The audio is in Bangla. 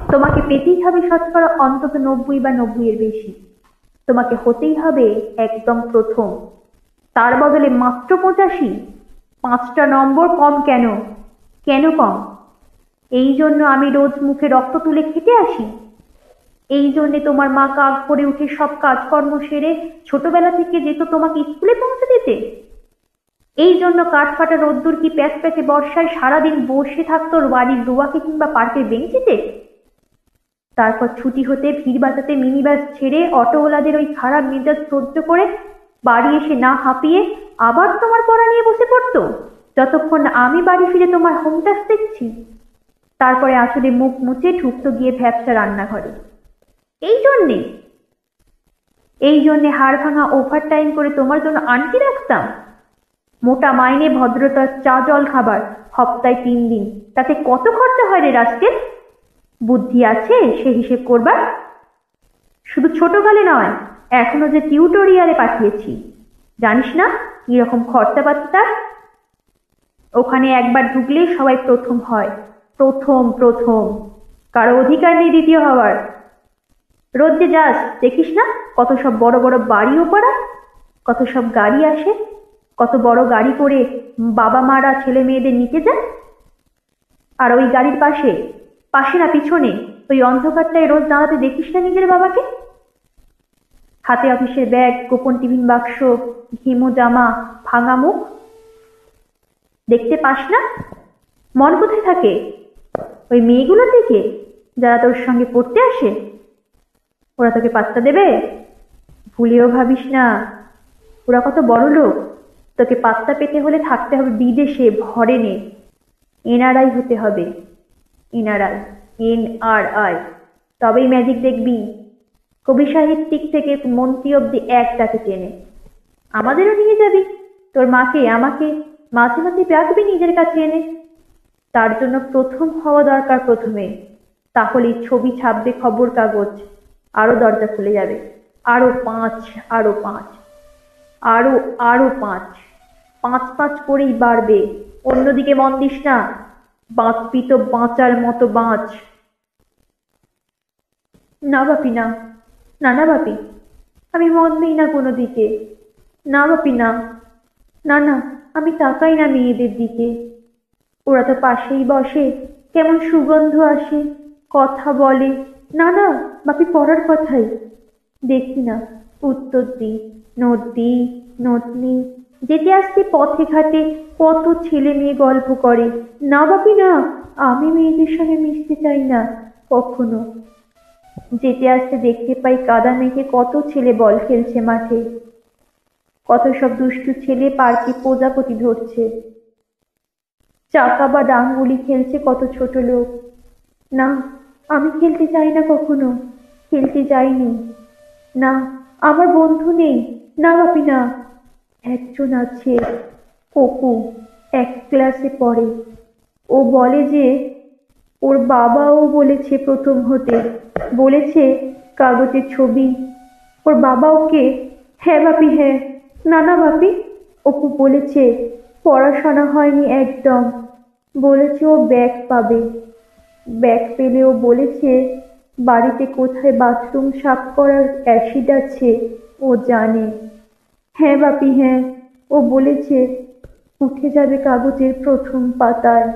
তোমাকে পেতেই হবে শতকরা অন্তত 90 বা 90-এর বেশি। তোমাকে হতেই হবে একদম প্রথম। তার বদলে মাত্র 85? 5টা নম্বর কম কেন? কেন কম? এই জন্য আমি রোজ মুখে রক্ত তুলে খেতে আসি? এই জন্যে তোমার মা কাক করে উঠে সব কাজকর্ম সেরে ছোটবেলা থেকে যেত তোমাকে স্কুলে পৌঁছে দিতে? এই জন্য কাঠফাটা রোদ্দুর কি প্যাচ প্যাচে বর্ষায় সারাদিন বসে থাকতো বাড়ির দুয়াকে কিংবা পার্কের বেঞ্চিতে? তারপর ছুটি হতে ভিড় বাঁচাতে মিনি বাস ছেড়ে অটোওয়ালাদের ওই খারাপ মেজাজ সহ্য করে বাড়ি এসে না হাঁপিয়ে আবার তোমার পড়া নিয়ে বসে পড়তো, যতক্ষণ না আমি বাড়ি ফিরে তোমার হোম টাস্ক দেখছি। তারপরে আসলে মুখ মুছে ঢুকতো গিয়ে ভ্যাবসা রান্নাঘরে। এই জন্যে হাড় ভাঙা ওভার টাইম করে তোমার জন্য আনটি রাখতাম। মোটা মাইনে ভদ্রতার চা জল খাবার সপ্তাহে 3 দিন, তাতে কত খরচা হয় রে রাস্কেল? বুদ্ধি আছে সে হিসেব করবার? শুধু ছোটকালে নয়, এখনো যে টিউটোরিয়ালে পাঠিয়েছি, জানিস না কিরকম খরচাপাতি তার? ওখানে একবার ঢুকলে সবাই প্রথম হয়, প্রথম প্রথম, কারো অধিকার নেই দ্বিতীয় হওয়ার। রোজ যে যাস দেখিস না কত সব বড় বড় বাড়ি ওপাড়া, কত সব গাড়ি আসে, কত বড় গাড়ি করে বাবা মারা ছেলে মেয়েদের নিতে যায়। আর ওই গাড়ির পাশে পাশে না পিছনে ওই অন্ধকারটায় রোজ দাঁড়াতে দেখিস না নিজের বাবাকে? হাতে অফিসের ব্যাগ, গোপন টিফিন বাক্স, ঘিমো জামা, ভাঙা মুখ, দেখতে পাস না? মন কোথায় থাকে ওই মেয়েগুলোর দিকে যারা তোর সঙ্গে পড়তে আসে? ওরা তোকে পাত্তা দেবে? ভুলেও ভাবিস না, ওরা কত বড় লোক। তোকে পাত্তা পেতে হলে থাকতে হবে বিদেশে, ফরেনে, এনআরআই হতে হবে। এনআরআই, NRI, তবেই ম্যাজিক দেখবি। কবি সাহিত্যিক থেকে মন্ত্রী অব্দি এক ডাকে টেনে। আমাদেরও নিয়ে যাবি, তোর মাকে আমাকে মাঝে মাঝে ডাকবি নিজের কাছে এনে। তার জন্য প্রথম হওয়া দরকার প্রথমে, তাহলেই ছবি ছাপবে খবর কাগজ, আরো দরজা খুলে যাবে। আরো 5, আরো 5, আরো 5, 5 করেই বাড়বে। অন্যদিকে মন দিস না, বাঁচবি তো বাঁচার মতো বাঁচ। না বাপি না, না না বাপি, আমি মন দিই না কোনো দিকে। না বাপি না, না না, আমি তাকাই না মেয়েদের দিকে। ওরা তো পাশেই বসে, কেমন সুগন্ধ আসে, কথা বলে। না না বাপি, পড়ার কথাই দেখি না, উত্তর দিই, নোট দিই, নোট নিই। যেতে আসতে পথে ঘাটে কত ছেলে মেয়ে গল্প করে। না বাপি না, আমি মেয়েদের সঙ্গে মিশতে চাই না কখনো। যেতে আসতে দেখতে পাই কাদা মেখে কত ছেলে বল খেলছে মাঠে, কত সব দুষ্টু ছেলে পার্কে প্রজাপতি ধরছে, চাকা বা ডাঙ্গুলি খেলছে কত ছোট লোক। না, আমি খেলতে চাই না কখনো, খেলতে যাইনি। না, আমার বন্ধু নেই। না বাপি না, একজন আছে, ককু, 1 ক্লাসে পড়ে। ও বলে যে ওর বাবাও বলেছে প্রথম হতে, বলেছে কাগজের ছবি। ওর বাবা ওকে, হ্যাঁ বাপি হ্যাঁ, না না বাপি, অপু বলেছে পড়াশোনা হয়নি একদম, বলেছে ও ব্যাক পাবে। ব্যাক পেলে ও বলেছে বাড়িতে কোথায় বাথরুম সাফ করার অ্যাসিড আছে ও জানে। হ্যাঁ বাপি হ্যাঁ, ও বলেছে উঠে যাবে কাগজের প্রথম পাতায়।